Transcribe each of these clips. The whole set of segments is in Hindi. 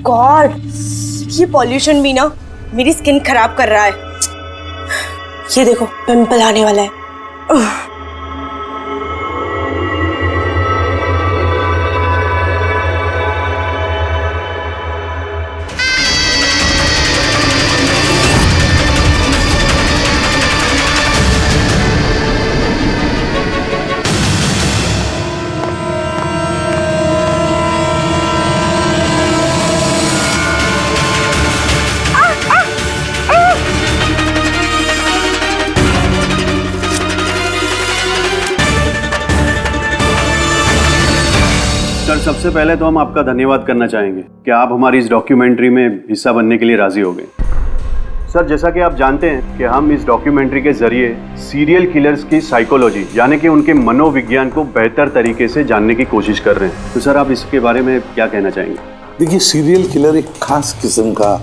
गॉड, ये पॉल्यूशन भी ना मेरी स्किन खराब कर रहा है। ये देखो पिंपल आने वाला है। सर, सबसे पहले तो हम आपका धन्यवाद करना चाहेंगे कि आप हमारी इस डॉक्यूमेंट्री में हिस्सा बनने के लिए राजी हो गए। सर, जैसा कि आप जानते हैं कि हम इस डॉक्यूमेंट्री के जरिए सीरियल किलर्स की साइकोलॉजी यानी कि उनके मनोविज्ञान को बेहतर तरीके से जानने की कोशिश कर रहे हैं। तो सर, आप इसके बारे में क्या कहना चाहेंगे? देखिए, सीरियल किलर एक खास किस्म का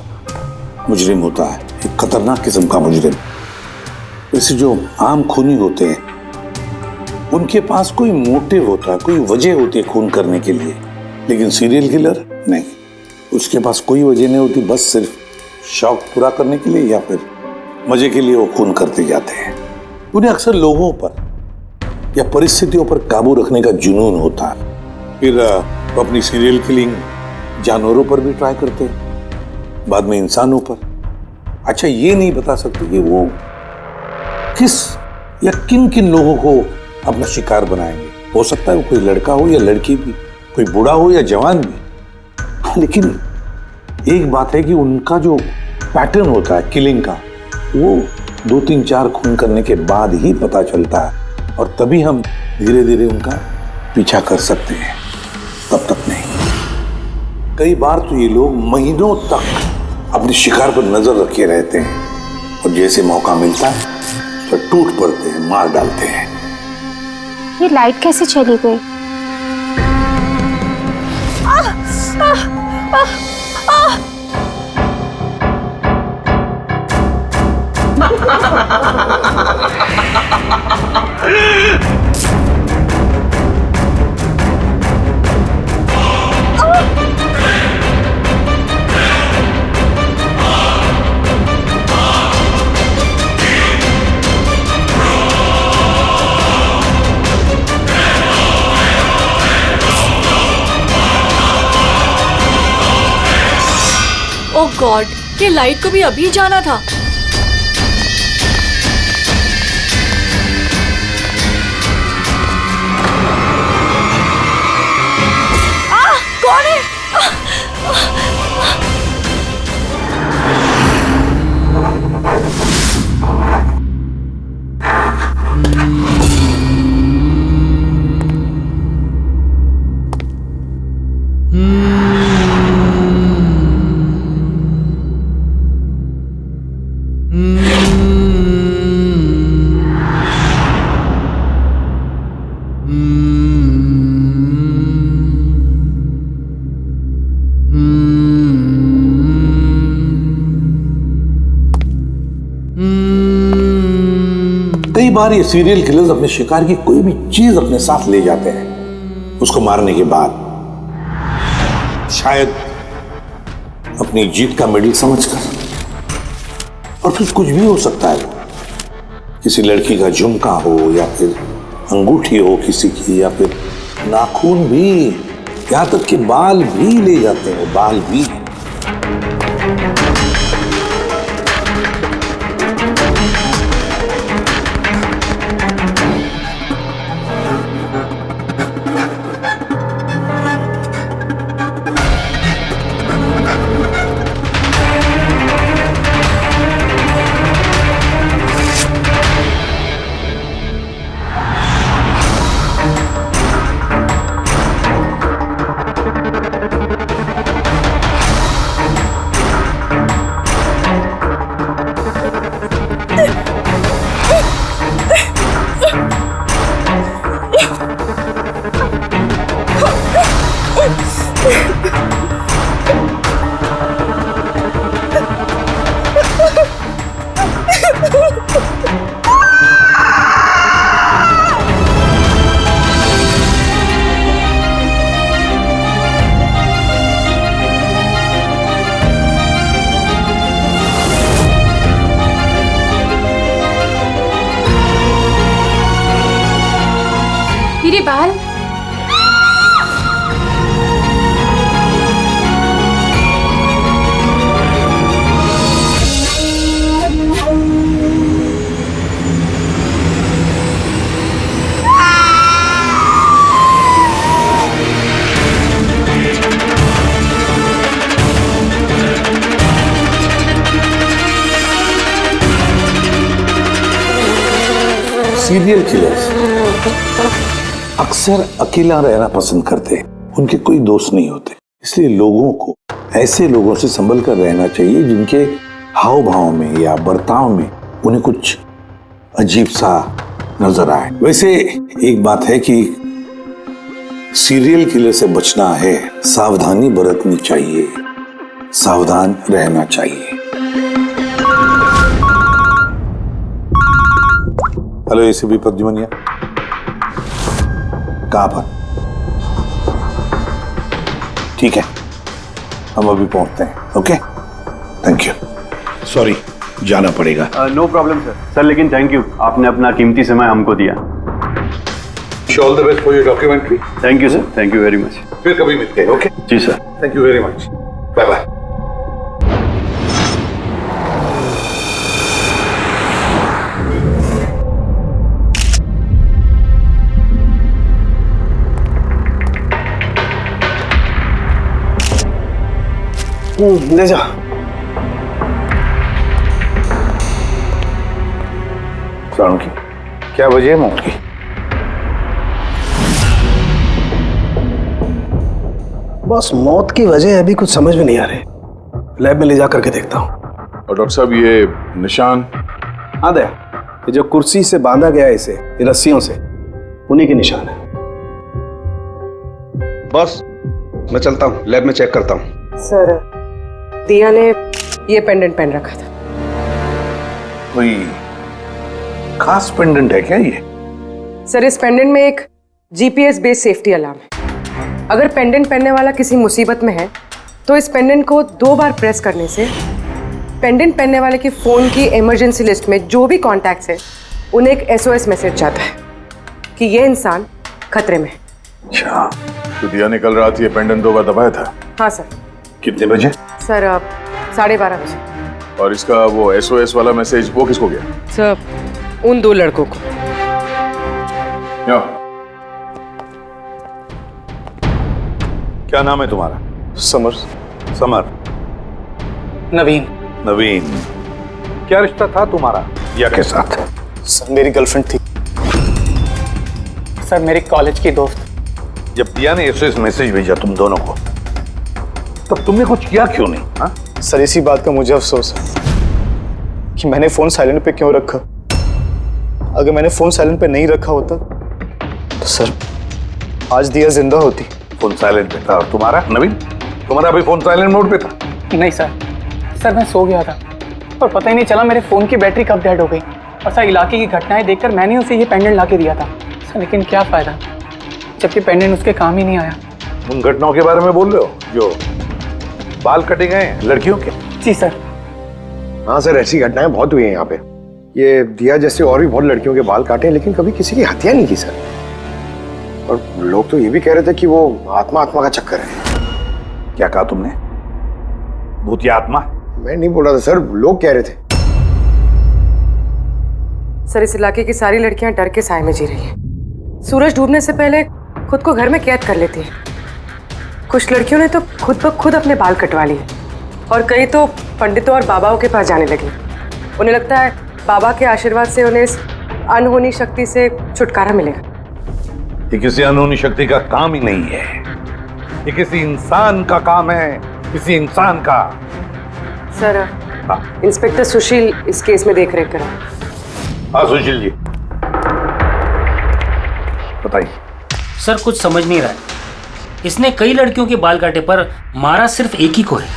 मुजरिम होता है, एक खतरनाक किस्म का मुजरिम। वैसे जो आम खूनी होते हैं उनके पास कोई मोटिव होता है, कोई वजह होती है खून करने के लिए, लेकिन सीरियल किलर नहीं, उसके पास कोई वजह नहीं होती, बस सिर्फ शौक पूरा करने के लिए या फिर मजे के लिए वो खून करते जाते हैं। उन्हें अक्सर लोगों पर या परिस्थितियों पर काबू रखने का जुनून होता है। फिर वो अपनी सीरियल किलिंग जानवरों पर भी ट्राई करते हैं, बाद में इंसानों पर। अच्छा, ये नहीं बता सकते कि वो किस या किन किन लोगों को अपना शिकार बनाएंगे। हो सकता है वो कोई लड़का हो या लड़की भी, कोई बूढ़ा हो या जवान भी। लेकिन एक बात है कि उनका जो पैटर्न होता है किलिंग का, वो 2, 3, 4 खून करने के बाद ही पता चलता है, और तभी हम धीरे धीरे उनका पीछा कर सकते हैं, तब तक नहीं। कई बार तो ये लोग महीनों तक अपने शिकार पर नजर रखे रहते हैं, और जैसे मौका मिलता है तो टूट पड़ते हैं, मार डालते हैं। ये लाइट कैसे चली गई? ओह गॉड, ये लाइट को भी अभी जाना था। कौन है? कई बार ये सीरियल किलर्स अपने शिकार की कोई भी चीज अपने साथ ले जाते हैं, उसको मारने के बाद शायद अपनी जीत का मेडल समझकर। और फिर कुछ भी हो सकता है, किसी लड़की का झुमका हो या फिर अंगूठी हो किसी की, या फिर नाखून भी, यहां तक कि बाल भी ले जाते हैं, बाल भी। मेरी बाल। सीरियल किलर्स अक्सर अकेला रहना पसंद करते हैं। उनके कोई दोस्त नहीं होते, इसलिए लोगों को ऐसे लोगों से संभल कर रहना चाहिए जिनके हाव भाव में या बर्ताव में उन्हें कुछ अजीब सा नजर आए। वैसे एक बात है कि सीरियल किलर से बचना है, सावधानी बरतनी चाहिए, सावधान रहना चाहिए। हेलो एसीपी प्रद्युमनिया, कहां पर? ठीक है, हम अभी पहुंचते हैं। Okay, thank you. सॉरी, जाना पड़ेगा। No problem sir. सर लेकिन थैंक यू, आपने अपना कीमती समय हमको दिया। All the best for your documentary. Thank you sir, thank you very much. फिर कभी मिलते हैं। Okay ji sir. Thank you very much. Bye bye. ले जा। साउंड की क्या वजह है मौत की? बस मौत की वजह अभी कुछ समझ में नहीं आ रही। लैब में ले जा करके देखता हूँ। और डॉक्टर साहब ये निशान? हाँ दया, ये जो कुर्सी से बांधा गया है इसे, ये रस्सियों से, उन्हीं के निशान है। बॉस मैं चलता हूँ, लैब में चेक करता हूँ। सर दिया ने ये पेंडेंट पहन रखा था। कोई खास पेंडेंट है क्या ये? सर इस पेंडेंट में एक जीपीएस बेस्ड सेफ्टी अलार्म है। अगर पेंडेंट पहनने वाला किसी मुसीबत में है तो इस पेंडेंट को 2 बार प्रेस करने से पेंडेंट पहनने वाले की फोन की इमरजेंसी लिस्ट में जो भी कॉन्टैक्ट्स है उन्हें एक SOS मैसेज जाता है कि ये इंसान खतरे में है। अच्छा, तो दिया ने कल रात ये पेंडेंट 2 बार दबाया था? हाँ सर। कितने बजे? सर 12:30 बजे। और इसका वो SOS वाला मैसेज वो किसको गया? सर उन 2 लड़कों को। या। क्या नाम है तुम्हारा? समर। समर। नवीन। नवीन। क्या रिश्ता था तुम्हारा या के साथ? सर मेरी गर्लफ्रेंड थी। सर मेरी कॉलेज की दोस्त। जब दिया ने SOS मैसेज भेजा तुम दोनों को, तब तुमने कुछ किया क्यों नहीं? हा? सर इसी बात का मुझे अफसोस है कि मैंने फोन साइलेंट पे क्यों रखा। अगर मैंने फोन साइलेंट पे नहीं रखा होता तो सर आज दिया जिंदा होती। फोन साइलेंट पे था। और तुम्हारा नवीन? तुम्हारा अभी फोन साइलेंट मोड पे था? नहीं सर मैं सो गया था और पता ही नहीं चला मेरे फोन की बैटरी कब डेड हो गई। और सर इलाके की घटनाएं देखकर मैंने उसे ये पेंडेंट ला के दिया था सर, लेकिन क्या फायदा जबकि पेंडेंट उसके काम ही नहीं आया। उन घटनाओं के बारे में बोल रहे हो जो बाल कटे गए लड़कियों के? जी सर। हाँ सर, ऐसी घटनाएं बहुत हुई हैं यहाँ पे। ये दिया जैसे और भी बहुत लड़कियों के बाल काटे हैं, लेकिन कभी किसी की हत्या नहीं की सर। और लोग तो ये भी कह रहे थे कि वो आत्मा का चक्कर है। क्या कहा तुमने? भूतिया आत्मा? मैं नहीं बोल रहा था सर, लोग कह रहे थे। सर इस इलाके की सारी लड़कियां डर के साए में जी रही हैं। सूरज डूबने से पहले खुद को घर में कैद कर लेती हैं। कुछ लड़कियों ने तो खुद ब खुद अपने बाल कटवा लिए और कई तो पंडितों और बाबाओं के पास जाने लगी। उन्हें लगता है बाबा के आशीर्वाद से उन्हें इस अनहोनी शक्ति से छुटकारा मिलेगा। ये किसी अनहोनी शक्ति का काम ही नहीं है, ये किसी इंसान का काम है, किसी इंसान का। सर इंस्पेक्टर सुशील इस केस में देख रेख करें। हाँ सुशील जी बताइए। सर कुछ समझ नहीं रहा है। इसने कई लड़कियों के बाल काटे पर मारा सिर्फ एक ही को है।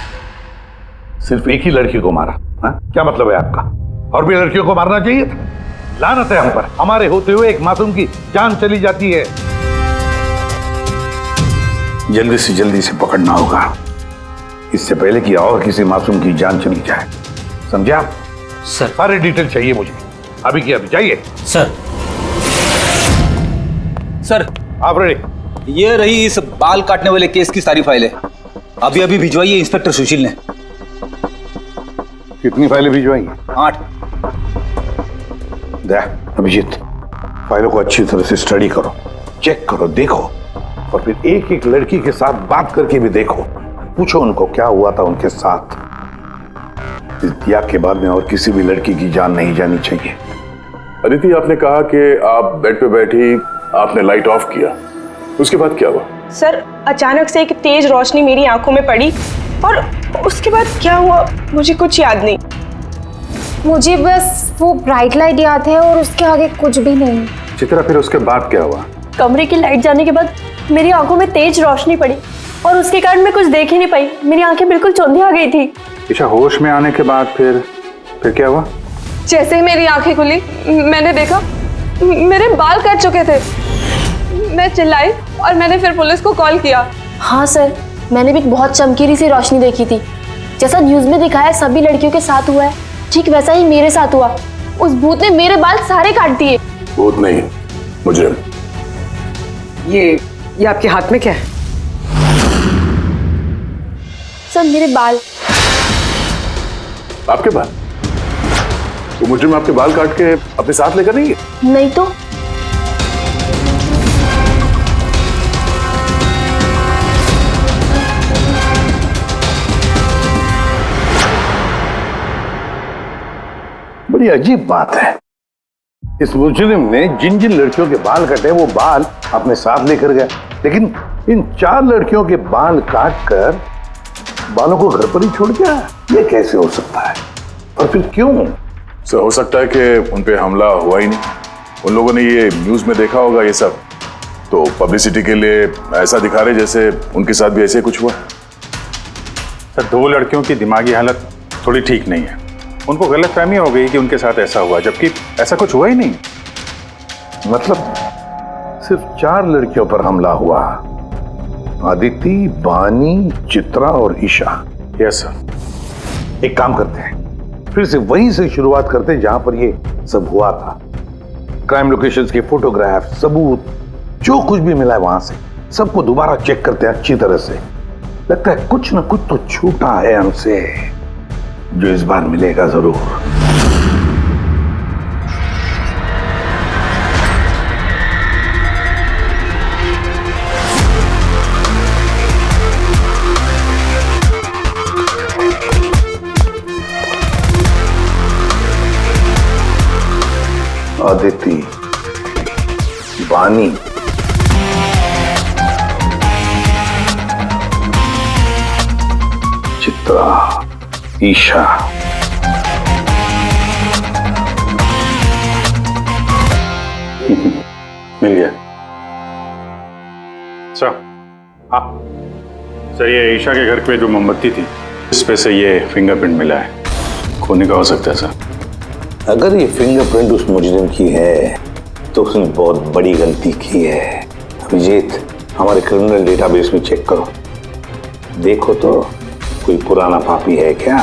सिर्फ एक ही लड़की को मारा? हा? क्या मतलब है आपका? और भी लड़कियों को मारना चाहिए था? लानत है हम पर, हमारे होते हुए एक मासूम की जान चली जाती है। जल्दी से पकड़ना होगा, इससे पहले कि और किसी मासूम की जान चली जाए। समझे आप? सर सारे डिटेल चाहिए मुझे, अभी की अभी चाहिए। सर आप रेडी? ये रही इस बाल काटने वाले केस की सारी फाइलें। अभी अभी भिजवाई है इंस्पेक्टर सुशील ने। कितनी फाइलें भिजवाई? 8। अभिजीत, फाइलों को अच्छी तरह से स्टडी करो, चेक करो, देखो, और फिर एक एक लड़की के साथ बात करके भी देखो। पूछो उनको क्या हुआ था उनके साथ। इस दिया के बाद में और किसी भी लड़की की जान नहीं जानी चाहिए। अदिति, आपने कहा कि आप बेड पे बैठी, आपने लाइट ऑफ किया, उसके बाद क्या हुआ? सर, अचानक से एक तेज रोशनी मेरी आंखों में पड़ी और उसके बाद क्या हुआ मुझे कुछ याद नहीं। मुझे बस वो ब्राइट लाइट याद है और उसके आगे कुछ भी नहीं। चित्रा, फिर उसके बाद क्या हुआ? कमरे की लाइट जाने के बाद मेरी आंखों में तेज रोशनी पड़ी और उसके कारण मैं कुछ देख ही नहीं पाई। मेरी आंखें बिल्कुल चौंधी आ गई थी। ईशा, होश में आने के बाद फिर क्या हुआ? जैसे ही मेरी आंखें खुली मैंने देखा मेरे बाल कट चुके थे। मैं चिल्लाई और मैंने फिर पुलिस को कॉल किया। हाँ सर, मैंने भी बहुत चमकीली सी रोशनी देखी थी। जैसा न्यूज़ में दिखाया सभी लड़कियों के साथ हुआ है, ठीक वैसा ही मेरे साथ हुआ। उस भूत ने मेरे बाल सारे काट दिए। भूत नहीं, मुजरिम। ये आपके हाथ में क्या है? सर, मेरे बाल। आपके बाल? वो मुजरिम आपके बाल काट के अपने साथ लेकर नहीं गए? नहीं तो। बड़ी अजीब बात है, इस मुजरिम ने जिन जिन लड़कियों के बाल कटे वो बाल अपने साथ लेकर गया, लेकिन इन 4 लड़कियों के बाल काट कर बालों को घर पर ही छोड़ गया। ये कैसे हो सकता है और फिर क्यों? सर, हो सकता है कि उन पे हमला हुआ ही नहीं। उन लोगों ने ये न्यूज में देखा होगा ये सब, तो पब्लिसिटी के लिए ऐसा दिखा रहे जैसे उनके साथ भी ऐसे कुछ हुआ। सर, 2 लड़कियों की दिमागी हालत थोड़ी ठीक नहीं है। उनको गलतफहमी हो गई कि उनके साथ ऐसा हुआ, जबकि ऐसा कुछ हुआ ही नहीं। मतलब सिर्फ 4 लड़कियों पर हमला हुआ? आदिति, बानी, चित्रा और ईशा। Yes sir. एक काम करते हैं, फिर से वहीं से शुरुआत करते हैं जहां पर ये सब हुआ था। क्राइम लोकेशंस के फोटोग्राफ, सबूत, जो कुछ भी मिला है वहां से सबको दोबारा चेक करते हैं अच्छी तरह से। लगता है कुछ ना कुछ तो छूटा है हमसे, जो इस बार मिलेगा जरूर। आदिति, बानी, चित्रा, ईशा। मिल गया सर। हाँ सर, ये ईशा के घर पे जो मोमबत्ती थी, इस पे से ये फिंगरप्रिंट मिला है। खूनी का हो सकता है सर। अगर ये फिंगरप्रिंट उस मुजरिम की है तो उसने बहुत बड़ी गलती की है। अभिजीत, हमारे क्रिमिनल डेटाबेस में चेक करो, देखो तो कोई पुराना पापी है क्या।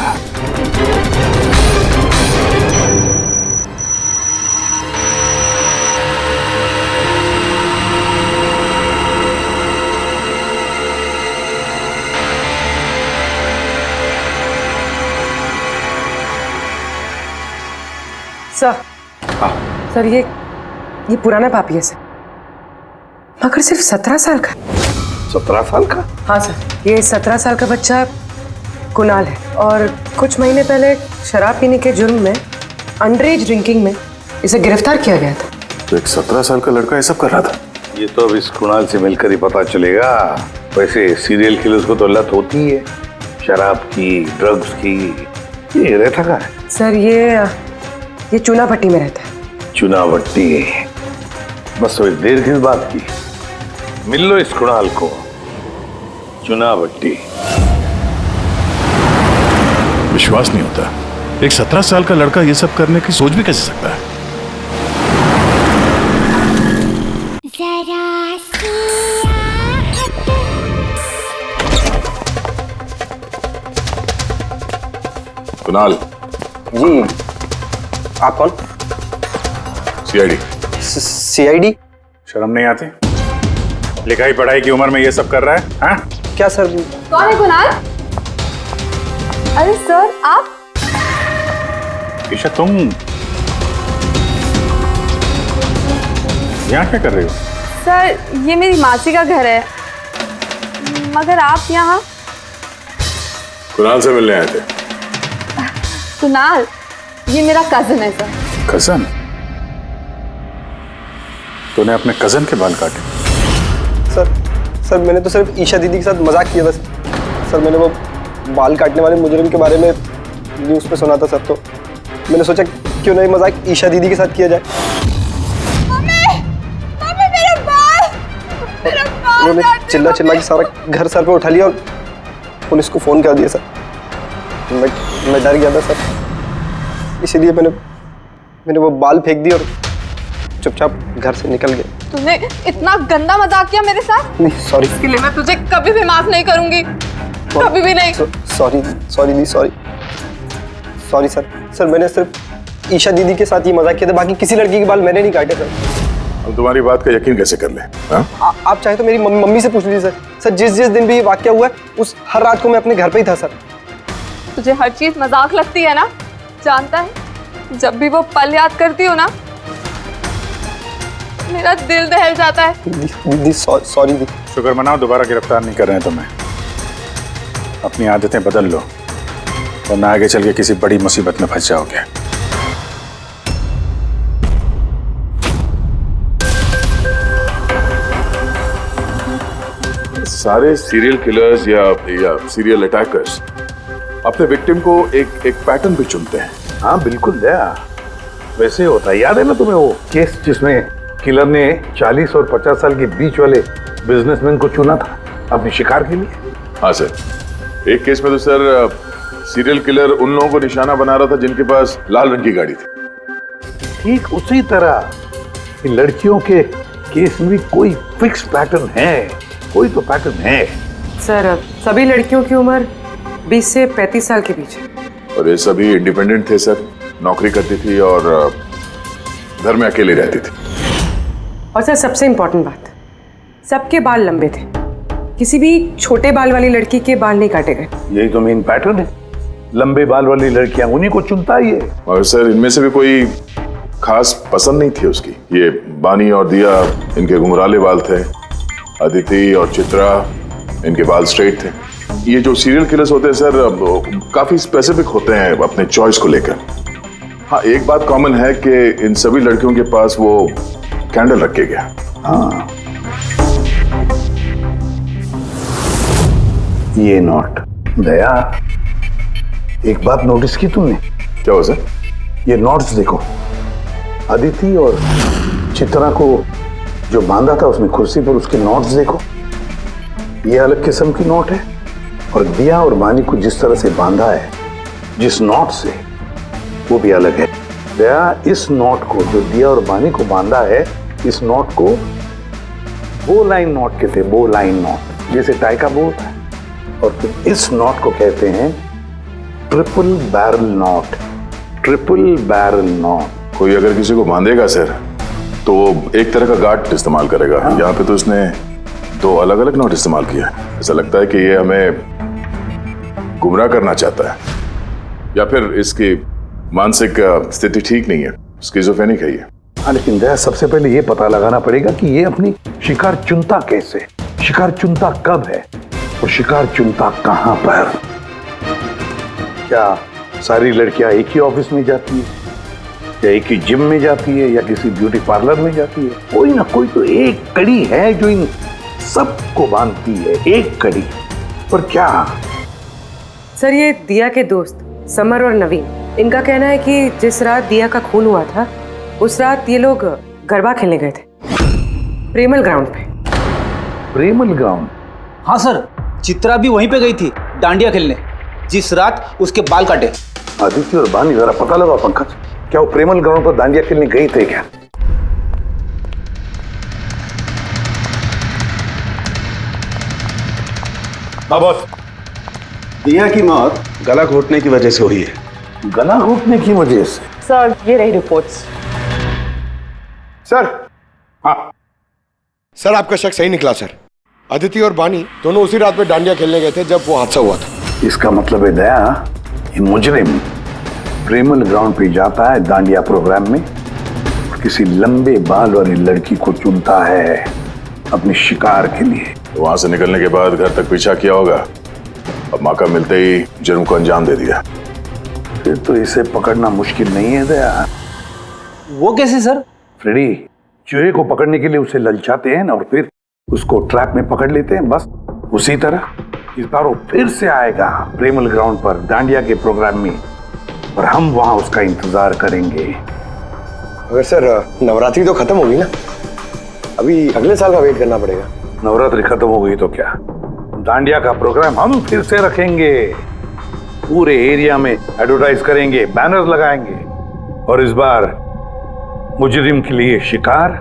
सर, सर ये पुराना पापी है सर, मगर सिर्फ 17 साल का। 17 साल का? हाँ सर, ये 17 साल का बच्चा कुणाल है और कुछ महीने पहले शराब पीने के जुर्म में, अंडर एज ड्रिंकिंग में इसे गिरफ्तार किया गया था। तो एक 17 साल का लड़का ये सब कर रहा था? ये तो अब इस कुणाल से मिलकर ही पता चलेगा। वैसे सीरियल किलर्स को तो लत होती है शराब की, ड्रग्स की। ये रहता कहाँ है? सर, ये चुनाभट्टी में रहता है। चुनाभट्टी? बस तो देर किस बात की, मिल लो इस कुणाल को। चुनाभट्टी। विश्वास नहीं होता, एक 17 साल का लड़का ये सब करने की सोच भी कैसे सकता है? कुणाल जी, आप कौन? सीआईडी। सीआईडी? शर्म नहीं आती? लिखाई पढ़ाई की उम्र में ये सब कर रहा है? हाँ? क्या सर? कौन है कुणाल? अरे सर आप? ईशा तुम यहाँ क्या कर रही हो? सर ये मेरी मासी का घर है, मगर आप यहाँ? कुणाल से मिलने आए थे। कुणाल ये मेरा कजिन है सर। कजन? तूने अपने कजन के बाल काटे? सर मैंने तो सिर्फ ईशा दीदी के साथ मजाक किया था सर। मैंने वो बाल काटने वाले मुजरिम के बारे में न्यूज़ पे सुना था सर, तो मैंने सोचा क्यों नहीं मजाक ईशा दीदी के साथ किया जाए। उन्होंने चिल्ला के सारा घर सर पे उठा लिया और पुलिस को फोन कर दिया सर। मैं डर गया था सर, इसीलिए मैंने वो बाल फेंक दिए और चुपचाप घर से निकल गया। तूने इतना गंदा मजाक किया मेरे साथ? नहीं सॉरी। इसके लिए मैं तुझे कभी भी माफ नहीं करूंगी, कभी भी नहीं। सॉरी दी, सॉरी सर। मैंने सिर्फ ईशा दीदी के साथ ही मजाक किया था, बाकी किसी लड़की के बाल मैंने नहीं काटे सर। अब तुम्हारी बात का यकीन कैसे कर ले? आप चाहे तो मेरी मम्मी से पूछ लीजिए सर। जिस दिन भी ये वाकया हुआ है उस हर रात को मैं अपने घर पे ही था सर। तुझे हर चीज मजाक लगती है ना? जानता है जब भी वो पल याद करती हो ना मेरा दिल दहल जाता है। दीदी सॉरी दी। शुक्र मनाओ दोबारा गिरफ्तार नहीं कर रहे हैं तुम्हें। अपनी आदतें बदल लो वरना आगे चल के किसी बड़ी मुसीबत में फंस जाओगे। सारे सीरियल किलर्स या सीरियल अटैकर्स अपने विक्टिम को एक पैटर्न भी चुनते हैं। हाँ बिल्कुल दया, वैसे होता है। याद है ना तुम्हें वो केस जिसमें किलर ने 40 और 50 साल के बीच वाले बिजनेसमैन को चुना था अपने शिकार के लिए? हाँ सर, एक केस में तो सर सीरियल किलर उन लोगों को निशाना बना रहा था जिनके पास लाल रंग की गाड़ी थी। ठीक उसी तरह लड़कियों के केस में कोई फिक्स पैटर्न है, कोई तो पैटर्न है। सर सभी लड़कियों की उम्र 20 से 35 साल के बीच है। और ये सभी इंडिपेंडेंट थे सर, नौकरी करती थी और घर में अकेली रहती थी। और सर सबसे इम्पोर्टेंट बात, सबके बाल लंबे थे, किसी भी छोटे बाल वाली लड़की के बाल नहीं काटे गए। यही तो मेन पैटर्न है, लंबे बाल वाली लड़कियां उन्हीं को चुनता ही है। और सर इनमें से भी कोई खास पसंद नहीं थी उसकी। ये बानी और दिया, इनके घुंघराले बाल थे। अदिति और चित्रा, इनके बाल स्ट्रेट थे। ये जो सीरियल किलर्स होते हैं सर काफी स्पेसिफिक होते हैं अपने चॉइस को लेकर। हाँ एक बात कॉमन है कि इन सभी लड़कियों के पास वो कैंडल रख के गया। हाँ ये नोट दया, एक बात नोटिस की तुमने? क्या हो सर? ये नोट्स देखो, अदिति और चित्रा को जो बांधा था उसने कुर्सी पर, उसके नोट्स देखो। ये अलग किस्म की नोट है, और दिया और बानी को जिस तरह से बांधा है जिस नोट से, वो भी अलग है। दया इस नोट को जो दिया और बानी को बांधा है, इस नोट को बो लाइन नोट कहते हैं, बो लाइन नोट, जैसे टाई का बो होता है। और फिर इस नोट को कहते हैं triple barrel note, triple barrel note. कोई अगर किसी को बांधेगा सर तो एक तरह का गार्ड इस्तेमाल करेगा। यहाँ पे तो इसने दो अलग अलग नोट इस्तेमाल किया है। ऐसा लगता है कि ये हमें गुमराह करना चाहता है, या फिर इसकी मानसिक स्थिति ठीक नहीं है, स्किज़ोफ्रेनिक है ये। हाँ लेकिन दया, सबसे पहले ये पता लगाना पड़ेगा कि ये अपनी शिकार चुनता कैसे, शिकार चुनता कब है और शिकार चुनता कहां पर। क्या सारी लड़कियां एक ही ऑफिस में जाती है, या एक ही जिम में जाती है, या किसी ब्यूटी पार्लर में जाती है? कोई ना कोई तो एक कड़ी है जो इन सबको बांधती है, एक कड़ी। पर क्या? सर ये दिया के दोस्त समर और नवीन, इनका कहना है कि जिस रात दिया का खून हुआ था उस रात ये लोग गरबा खेलने गए थे प्रेमल ग्राउंड पे। प्रेमल ग्राउंड? हाँ सर, चित्रा भी वहीं पे गई थी डांडिया खेलने जिस रात उसके बाल काटे। आदित्य और बानी जरा पता लगा पंकज, क्या वो प्रेमल ग्राउंड पर डांडिया खेलने गई थे क्या? हाँ बॉस, दिया की मौत गला घोटने की वजह से हुई है। गला घोटने की वजह से? सर ये रही रिपोर्ट्स। सर, हाँ सर, आपका शक सही निकला सर। अदिति और बानी दोनों उसी रात में डांडिया खेलने गए थे जब वो हादसा हुआ था। इसका मतलब है दया, ये मुजरिम प्रेमल ग्राउंड पे जाता है डांडिया प्रोग्राम में, किसी लंबे बाल वाली लड़की को चुनता है अपने शिकार के लिए। वहां से निकलने के बाद घर तक पीछा किया होगा, अब मौका मिलते ही जुर्म को अंजाम दे दिया। फिर तो इसे पकड़ना मुश्किल नहीं है दया। वो कैसे सर? फ्रेडी, चूहे को पकड़ने के लिए उसे ललचाते हैं ना, और फिर उसको ट्रैप में पकड़ लेते हैं, बस उसी तरह इस बार वो फिर से आएगा प्रेमल ग्राउंड पर डांडिया के प्रोग्राम में, और हम वहां उसका इंतजार करेंगे। अगर सर नवरात्रि तो खत्म होगी ना, अभी अगले साल का वेट करना पड़ेगा। नवरात्रि खत्म हो गई तो क्या, डांडिया का प्रोग्राम हम फिर से रखेंगे, पूरे एरिया में एडवर्टाइज करेंगे, बैनर लगाएंगे, और इस बार मुजरिम के लिए शिकार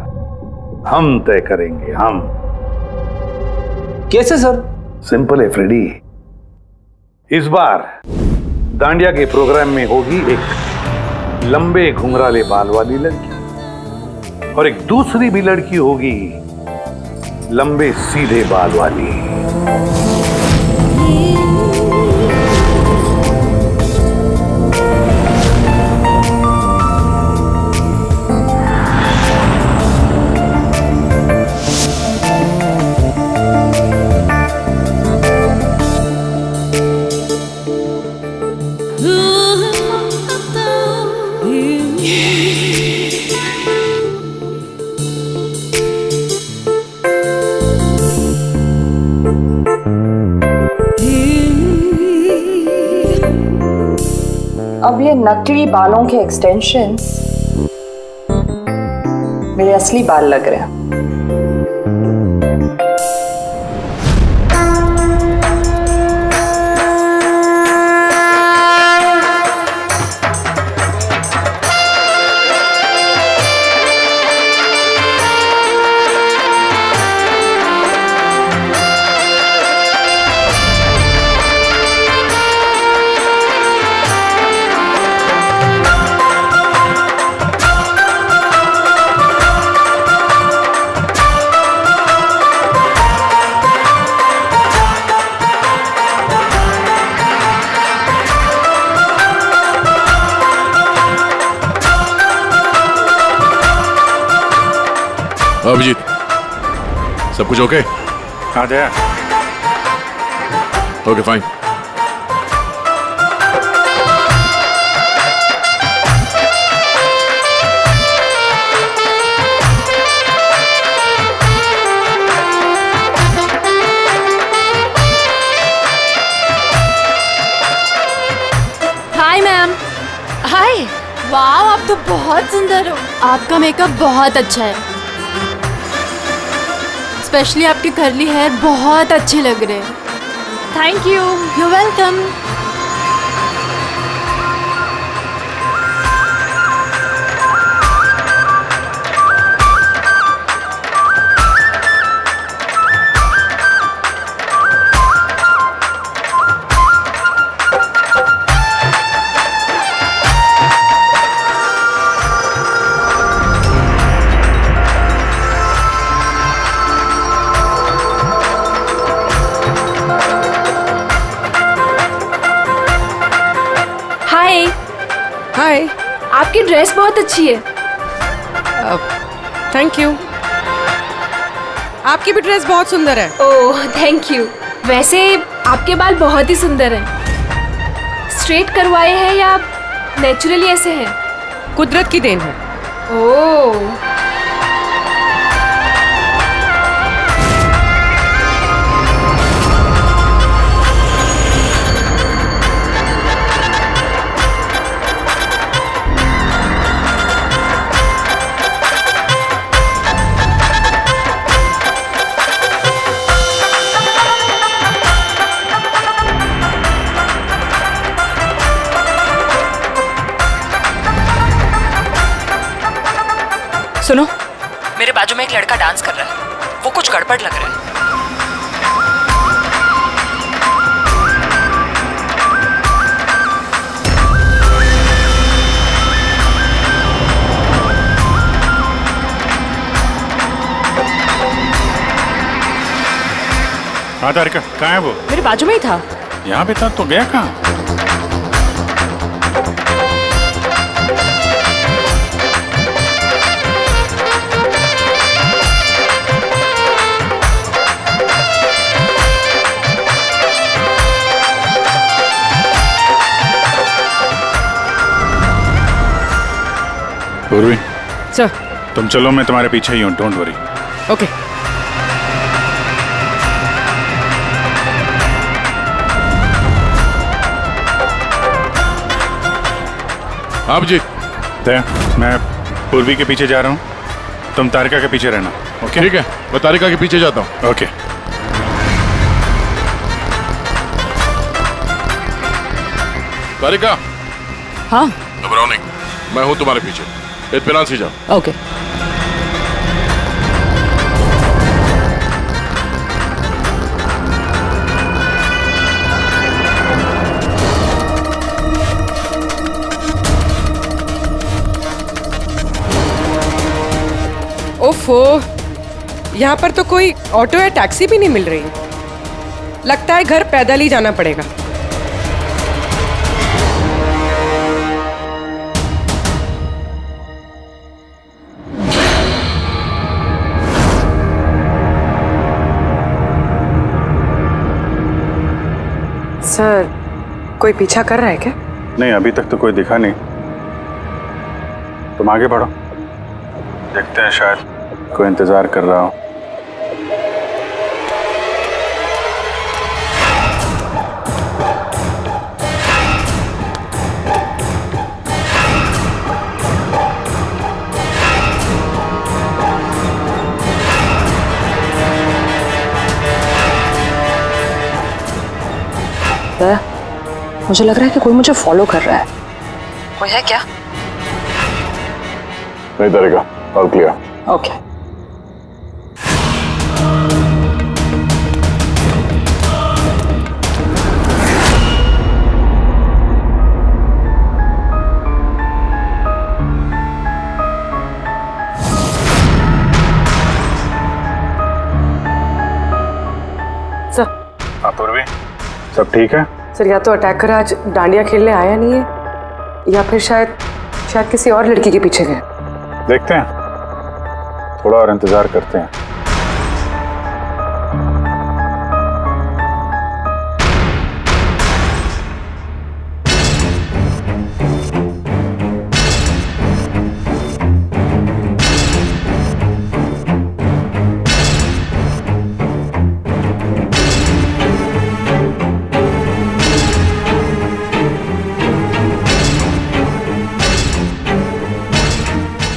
हम तय करेंगे। हम कैसे सर? सिंपल है फ्रेडी, इस बार डांडिया के प्रोग्राम में होगी एक लंबे घुंघराले बाल वाली लड़की, और एक दूसरी भी लड़की होगी लंबे सीधे बाल वाली। अब ये नकली बालों के एक्सटेंशंस मेरे असली बाल लग रहे हैं। अभिजीत, सब कुछ ओके? हाँ Daya. Okay fine. Hi ma'am. Hi, वाह आप तो बहुत सुंदर हो। आपका मेकअप बहुत अच्छा है, स्पेशली आपके कर्ली हेयर बहुत अच्छे लग रहे हैं। Thank you. You welcome. Hi. आपकी ड्रेस बहुत अच्छी है। Thank you. आपकी भी ड्रेस बहुत सुंदर है। Oh thank you. वैसे आपके बाल बहुत ही सुंदर हैं। स्ट्रेट करवाए हैं या नेचुरली ऐसे हैं? कुदरत की देन है। ओह सुनो, मेरे बाजू में एक लड़का डांस कर रहा है, वो कुछ गड़बड़ लग रहा है। हाँ तारिका, कहाँ है वो? मेरे बाजू में ही था। यहाँ पे था तो गया कहाँ? पूर्वी सर। तुम चलो, मैं तुम्हारे पीछे ही हूँ, डोंट वरी। ओके। आप जी मैं पूर्वी के पीछे जा रहा हूँ, तुम तारिका के पीछे रहना। ओके ठीक है, मैं तारिका के पीछे जाता हूँ। ओके। तारिका। हाँ। घबराओ नहीं, मैं हूँ तुम्हारे पीछे। इत्मीनान से जाओ। ओके। ओफो, यहाँ पर तो कोई ऑटो या टैक्सी भी नहीं मिल रही। लगता है घर पैदल ही जाना पड़ेगा। सर, कोई पीछा कर रहा है क्या? नहीं, अभी तक तो कोई दिखा नहीं। तुम आगे बढ़ो, देखते हैं, शायद कोई इंतजार कर रहा हो। मुझे लग रहा है कि कोई मुझे फॉलो कर रहा है। कोई है क्या? नहीं तारिका, ऑल क्लियर। ओके। सर। हाँ पूर्वी, सब ठीक है? सर, या तो अटैकर आज डांडिया खेलने आया नहीं है, या फिर शायद किसी और लड़की के पीछे गए। देखते हैं, थोड़ा और इंतजार करते हैं।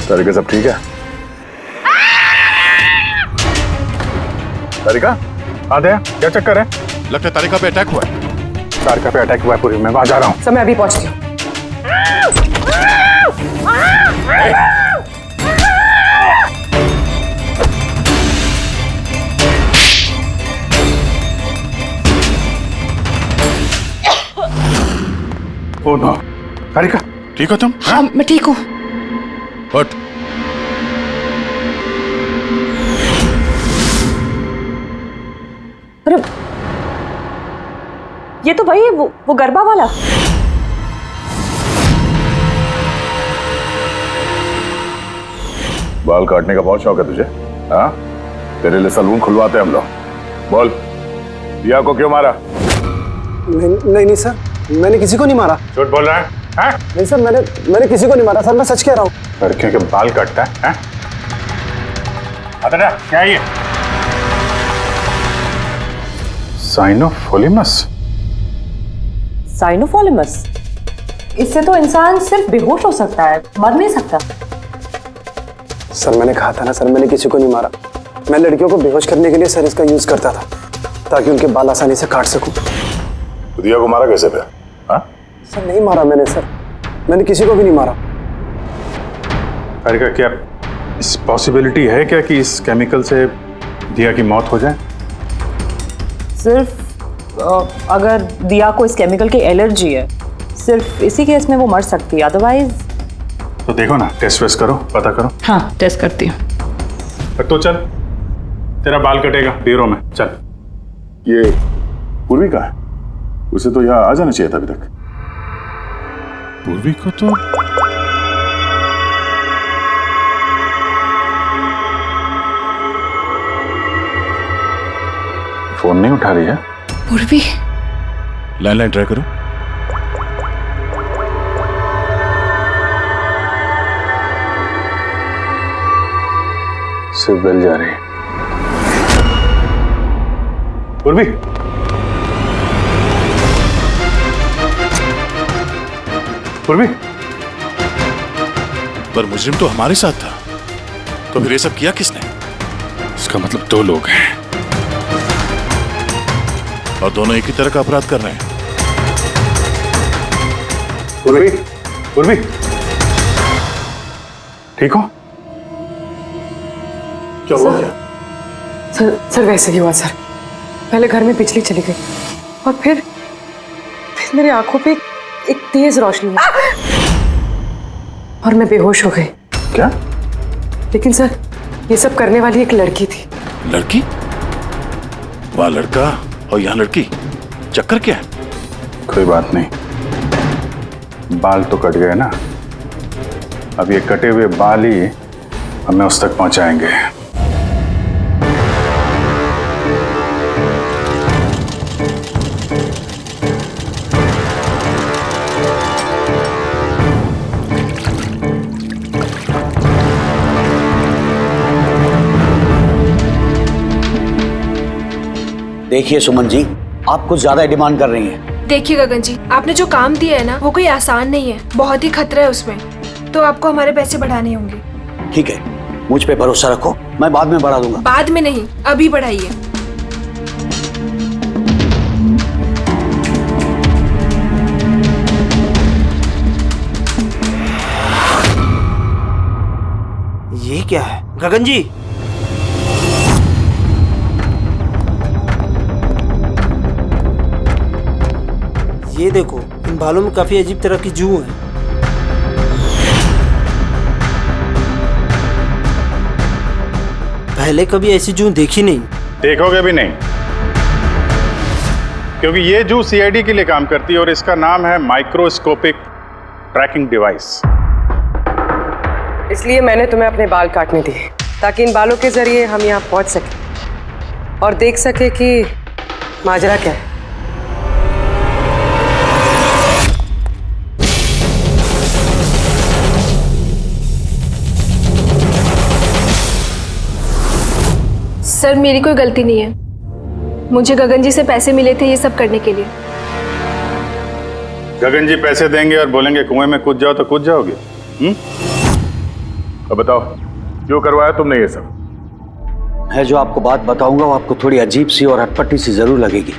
तारिका, सब ठीक है? तारिका, आधे क्या चक्कर है? लगता है तारिका पे अटैक हुआ है। तारिका पे अटैक हुआ है पूरी, मैं वहां जा रहा हूँ। सर, मैं अभी पहुंचती हूँ। ओ नो, तारिका ठीक हो तुम? हाँ, मैं ठीक हूँ। हट। अरे, ये तो भाई वो गरबा वाला। बाल काटने का बहुत शौक है तुझे? हाँ, तेरे लिए सलून खुलवाते हैं हम लोग। बोल, दिया को क्यों मारा? नहीं सर, मैंने किसी को नहीं मारा। झूठ बोल रहा है? हाँ? नहीं सर, मैंने किसी को नहीं मारा सर, मैं सच कह रहा हूँ। लड़कियों के बाल काटता है? अदरा, क्या है ये? साइनोफोलिमस। साइनोफोलिमस? इससे तो इंसान सिर्फ बेहोश हो सकता है, मर नहीं सकता। सर, मैंने कहा था ना सर, मैंने किसी को नहीं मारा। मैं लड़कियों को बेहोश करने के लिए सर इसका यूज करता था, ताकि उनके बाल आसानी से काट सकूं। तो दिया को मारा कैसे पे? हाँ? सर, नहीं मारा मैंने सर, मैंने किसी को भी नहीं मारा। तारिका, क्या इस पॉसिबिलिटी है क्या कि इस केमिकल से दिया की मौत हो जाए? सिर्फ अगर दिया को इस केमिकल की एलर्जी है, सिर्फ इसी केस में वो मर सकती है, अदरवाइज। तो देखो ना, टेस्ट वेस्ट करो, पता करो। हाँ, टेस्ट करती हूँ। तो चल, तेरा बाल कटेगा ब्यूरो में, चल। ये पूर्वी का है, उसे तो यहाँ आ जाना चाहिए था अभी तक। पूर्वी को तो फोन नहीं उठा रही है। पूर्वी, लैंडलाइन ट्राई करो। सिर्फ बेल जा रही है। पूर्वी, पूर्वी, पर मुजरिम तो हमारे साथ था, तो फिर ये सब किया किसने? इसका मतलब दो लोग हैं और दोनों एक ही तरह का अपराध कर रहे हैं। पूर्वी, पूर्वी, ठीक हो? क्या हुआ? क्या सर वैसे ही हुआ सर। पहले घर में बिजली चली गई और फिर मेरी आंखों पे एक तेज रोशनी आई और मैं बेहोश हो गई। क्या? लेकिन सर ये सब करने वाली एक लड़की थी। लड़की? वहां लड़का और यहाँ लड़की, चक्कर क्या है? कोई बात नहीं, बाल तो कट गए ना, अब ये कटे हुए बाल ही हमें उस तक पहुंचाएंगे। देखिए सुमन जी, आप कुछ ज्यादा डिमांड कर रही हैं। देखिए गगन जी, आपने जो काम दिया है ना वो कोई आसान नहीं है, बहुत ही खतरा है उसमें, तो आपको हमारे पैसे बढ़ाने होंगे। ठीक है, मुझ पे भरोसा रखो, मैं बाद में बढ़ा दूंगा। बाद में नहीं, अभी बढ़ाइए। ये क्या है गगन जी? ये देखो, इन बालों में काफी अजीब तरह की जू है। पहले कभी ऐसी जू देखी नहीं। देखोगे भी नहीं, क्योंकि ये जू सीआईडी के लिए काम करती है और इसका नाम है माइक्रोस्कोपिक ट्रैकिंग डिवाइस। इसलिए मैंने तुम्हें अपने बाल काटने दिए ताकि इन बालों के जरिए हम यहाँ पहुंच सके और देख सके कि माजरा क्या है। सर मेरी कोई गलती नहीं है, मुझे गगन जी से पैसे मिले थे ये सब करने के लिए। गगन जी पैसे देंगे और बोलेंगे कुएं में कूद जाओ तो कूद जाओगे? अब बताओ, क्यों करवाया तुमने ये सब? मैं जो आपको बात बताऊंगा वो आपको थोड़ी अजीब सी और अटपटी सी जरूर लगेगी,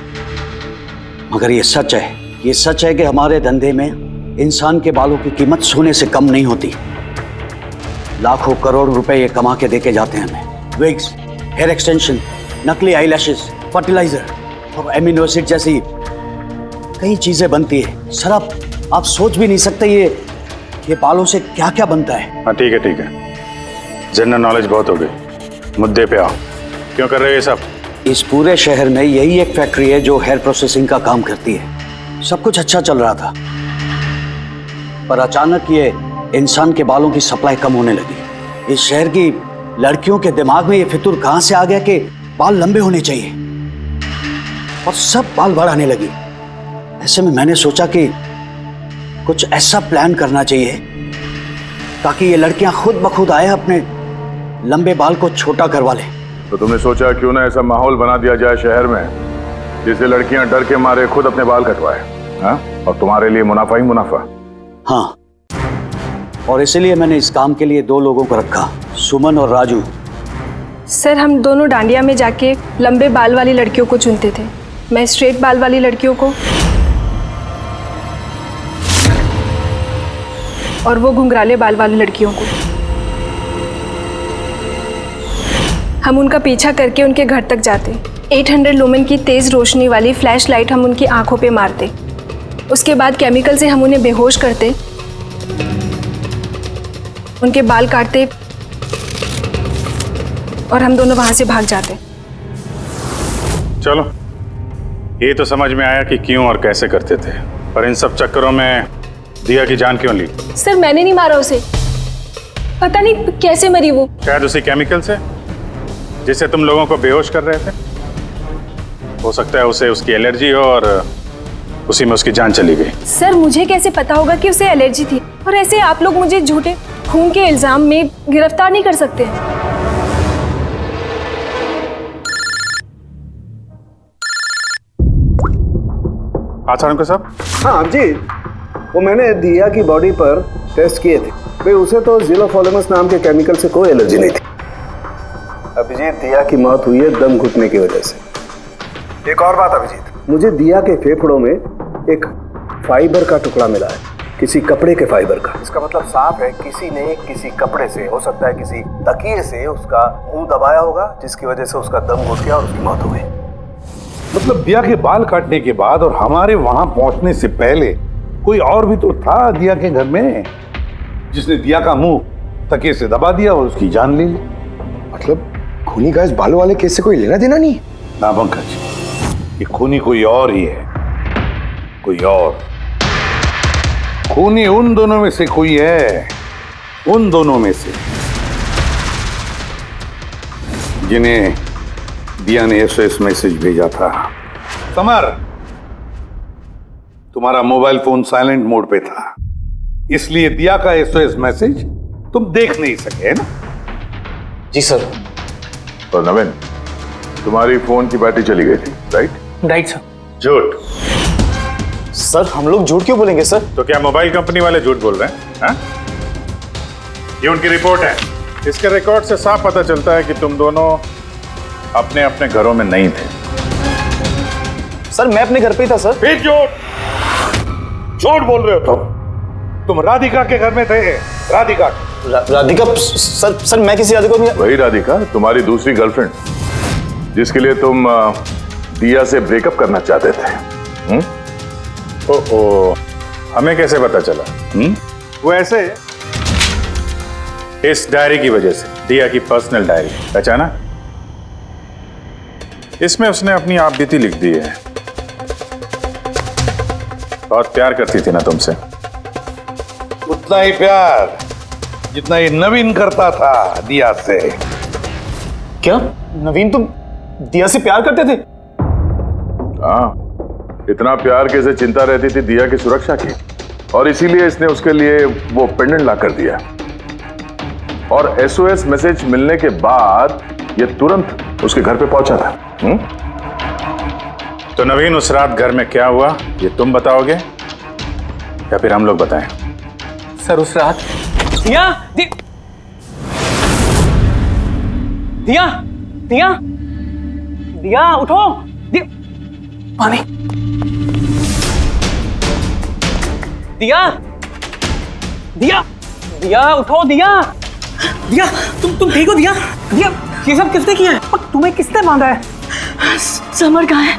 मगर ये सच है। ये सच है कि हमारे धंधे में इंसान के बालों की कीमत सोने से कम नहीं होती। लाखों करोड़ रुपए ये कमा के देके जाते हैं हमें। विग्स, हेयर एक्सटेंशन, नकली आईलैशेस, फर्टिलाइजर और एमिनो एसिड जैसी कई चीजें बनती है। सर आप सोच भी नहीं सकते ये बालों से क्या क्या बनता है। हाँ ठीक है, जनरल नॉलेज बहुत हो गई, मुद्दे पे आओ। क्यों कर रहे हो ये सब? इस पूरे शहर में यही एक फैक्ट्री है जो हेयर प्रोसेसिंग का काम करती है। सब कुछ अच्छा चल रहा था, पर अचानक ये इंसान के बालों की सप्लाई कम होने लगी। इस शहर की लड़कियों के दिमाग में ये फितूर कहां से आ गया कि बाल लंबे होने चाहिए, और सब बाल बढ़ाने लगी। ऐसे में मैंने सोचा कि कुछ ऐसा प्लान करना चाहिए ताकि ये लड़कियां खुद ब खुद आए अपने लंबे बाल को छोटा करवा लें। तो तुमने सोचा क्यों ना ऐसा माहौल बना दिया जाए शहर में जिससे लड़कियां डर के मारे खुद अपने बाल कटवाए, हाँ? और तुम्हारे लिए मुनाफा ही मुनाफा। हाँ, और इसीलिए मैंने इस काम के लिए दो लोगों को रखा, सुमन और राजू। सर हम दोनों डांडिया में जाके लंबे बाल वाली लड़कियों को चुनते थे, मैं स्ट्रेट बाल वाली लड़कियों को और वो घुंघराले बाल वाली लड़कियों को। हम उनका पीछा करके उनके घर तक जाते, 800 लुमेन की तेज रोशनी वाली फ्लैश लाइट हम उनकी आंखों पे मारते, उसके बाद केमिकल से हम उन्हें बेहोश करते, उनके बाल काटते और हम दोनों वहां से भाग जाते। चलो ये तो समझ में आया कि क्यों और कैसे करते थे, पर इन सब चक्करों में दिया की जान क्यों ली? सर मैंने नहीं मारा उसे, पता नहीं कैसे मरी वो। शायद उसी केमिकल से जिससे तुम लोगों को बेहोश कर रहे थे। हो सकता है उसे उसकी एलर्जी हो और उसी में उसकी जान चली गई। सर मुझे कैसे पता होगा कि उसे एलर्जी थी? और ऐसे आप लोग मुझे झूठे खून के इल्जाम में गिरफ्तार नहीं कर सकते। आचार्य साहब। हाँ अभिजीत, वो मैंने दिया की बॉडी पर टेस्ट किए थे भाई, उसे तो ज़िलोफोलेमस नाम के केमिकल से कोई एलर्जी नहीं थी। अभिजीत, दिया की मौत हुई है दम घुटने की वजह से। एक और बात अभिजीत, मुझे दिया के फेफड़ों में एक फाइबर का टुकड़ा मिला है, किसी कपड़े के फाइबर का। इसका मतलब साफ है किसी ने किसी कपड़े से, हो सकता है किसी तकिए से, उसका मुंह दबाया होगा, जिसकी वजह से उसका दम घुट गया और उसकी मौत हो गई। मतलब दिया के बाल काटने के बाद और हमारे वहां पहुंचने से पहले कोई और भी तो था दिया के घर में, जिसने दिया का मुंह तकिए से दबा दिया और उसकी जान ले ली। मतलब खूनी का इस बालों वाले केस से कोई लेना देना नहीं? ना पंकज, ये खूनी कोई और ही है, कोई और। खूनी उन दोनों में से कोई है, उन दोनों में से जिन्हें दिया ने एसओएस मैसेज भेजा था। समर, तुम्हारा मोबाइल फोन साइलेंट मोड पे था, इसलिए दिया का एसओएस मैसेज तुम देख नहीं सके, है ना? जी सर। और नवीन, तुम्हारी फोन की बैटरी चली गई थी, राइट? Right sir. झूठ। सर हम लोग झूठ क्यों बोलेंगे सर? तो क्या मोबाइल कंपनी वाले झूठ बोल रहे हैं? हाँ? ये उनकी रिपोर्ट है। इसके रिकॉर्ड से साफ पता चलता है कि तुम दोनों अपने अपने घरों में नहीं थे। सर मैं अपने घर पे ही था सर। फिर झूठ बोल रहे हो तुम राधिका के घर में थे। राधिका राधिका सर मैं किसी राधिका नहीं। वही राधिका, तुम्हारी दूसरी गर्लफ्रेंड, जिसके लिए तुम दिया से ब्रेकअप करना चाहते थे। ओहो, हमें कैसे पता चला? वो ऐसे, इस डायरी की वजह से, दिया की पर्सनल डायरी, पहचाना? इसमें उसने अपनी आप बीती लिख दी है। बहुत प्यार करती थी ना तुमसे। उतना ही प्यार जितना ये नवीन करता था दिया से। क्या नवीन तुम दिया से प्यार करते थे? हाँ, इतना प्यार कैसे चिंता रहती थी दिया की सुरक्षा की, और इसीलिए इसने उसके लिए वो पेंडेंट ला कर दिया। और एसओएस मैसेज मिलने के बाद ये तुरंत उसके घर पे पहुंचा था। तो नवीन, उस रात घर में क्या हुआ ये तुम बताओगे या फिर हम लोग बताएं? सर उस रात दिया दिया दिया दिया उठो, दिया पानी, दिया दिया दिया उठो, दिया दिया तुम ठीक हो? दिया दिया ये सब किसने किया है और तुम्हें किसने बांधा है? समर कहाँ है?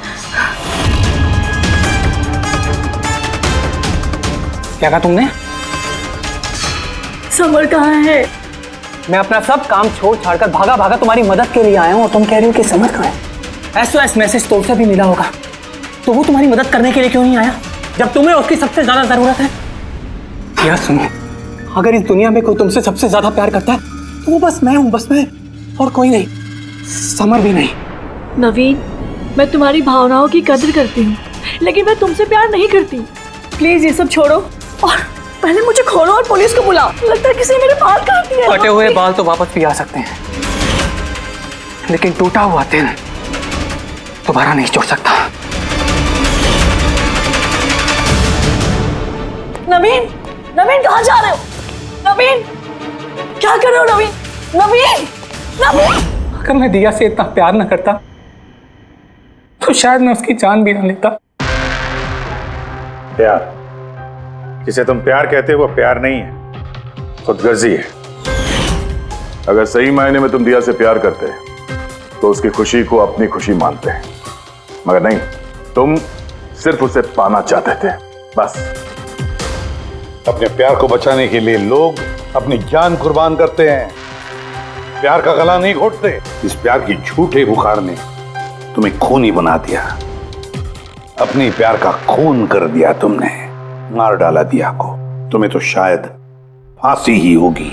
क्या कहा तुमने? समर कहाँ है? मैं अपना सब काम छोड़ छाड़कर भागा भागा तुम्हारी मदद के लिए आया हूँ और तुम कह रही हो कि समर कहाँ है? एसओएस मैसेज तो उसे भी मिला होगा, तो वो तुम्हारी मदद करने के लिए क्यों नहीं आया जब तुम्हें उसकी सबसे ज्यादा जरूरत है? यार सुनो, अगर इस दुनिया में कोई तुमसे सबसे ज्यादा प्यार करता है तो वो बस मैं हूँ, बस मैं, और कोई नहीं, समर भी नहीं। नवीन, मैं तुम्हारी भावनाओं की कदर करती हूँ, लेकिन मैं तुमसे प्यार नहीं करती। प्लीज ये सब छोड़ो और पहले मुझे खोलो और पुलिस को बुलाओ। लगता है किसी ने मेरे बाल काट दिए। कटे हुए बाल तो वापस भी आ सकते हैं, लेकिन टूटा हुआ दिल दोबारा नहीं जोड़ सकता। नवीन, नवीन कहाँ जा रहे हो? नवीन, क्या कर रहे हो? नवीन, नवीन, नवीन। अगर मैं दिया से इतना प्यार न करता तो शायद मैं उसकी जान भी ना लेता। प्यार, जिसे तुम प्यार कहते हो वो प्यार नहीं है, खुदगर्जी है। अगर सही मायने में तुम दिया से प्यार करते तो उसकी खुशी को अपनी खुशी मानते, मगर नहीं, तुम सिर्फ उसे पाना चाहते थे, बस। अपने प्यार को बचाने के लिए लोग अपनी जान कुर्बान करते हैं, प्यार का गला नहीं घोटते। इस प्यार की झूठे बुखार ने तुम्हें खूनी बना दिया, अपने प्यार का खून कर दिया तुमने, मार डाला दिया को। तुम्हें तो शायद फांसी ही होगी।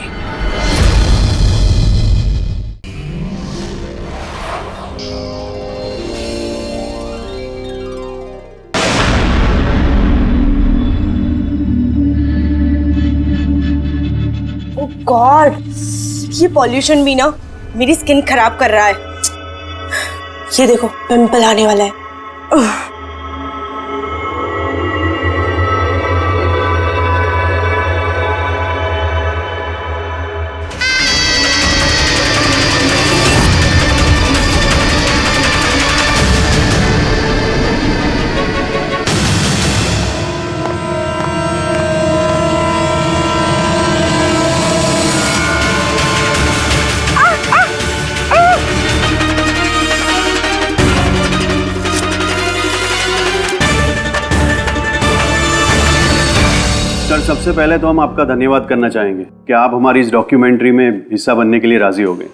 ओह गॉड, ये पॉल्यूशन भी ना मेरी स्किन खराब कर रहा है। ये देखो पिंपल आने वाला है। सर, सबसे पहले तो हम आपका धन्यवाद करना चाहेंगे कि आप हमारी इस डॉक्यूमेंट्री में हिस्सा बनने के लिए राजी हो गए।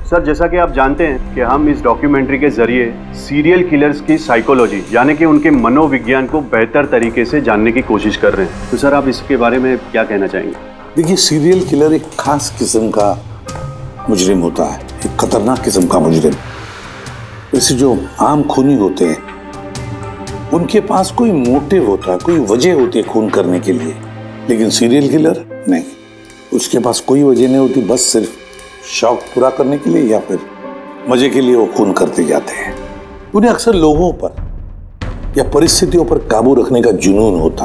सर, जैसा कि आप जानते हैं कि हम इस डॉक्यूमेंट्री के जरिए सीरियल किलर्स की साइकोलॉजी यानी कि उनके मनोविज्ञान को बेहतर तरीके से जानने की कोशिश कर रहे हैं। तो सर, आप इसके बारे में क्या कहना चाहेंगे? देखिए, सीरियल किलर एक खास किस्म का मुजरिम होता है, एक खतरनाक किस्म का मुजरिम। वैसे जो आम खूनी होते हैं उनके पास कोई मोटिव होता है, कोई वजह होती है खून करने के लिए, लेकिन सीरियल किलर नहीं, उसके पास कोई वजह नहीं होती, बस सिर्फ शौक पूरा करने के लिए या फिर मजे के लिए वो खून करते जाते हैं। उन्हें अक्सर लोगों पर या परिस्थितियों पर काबू रखने का जुनून होता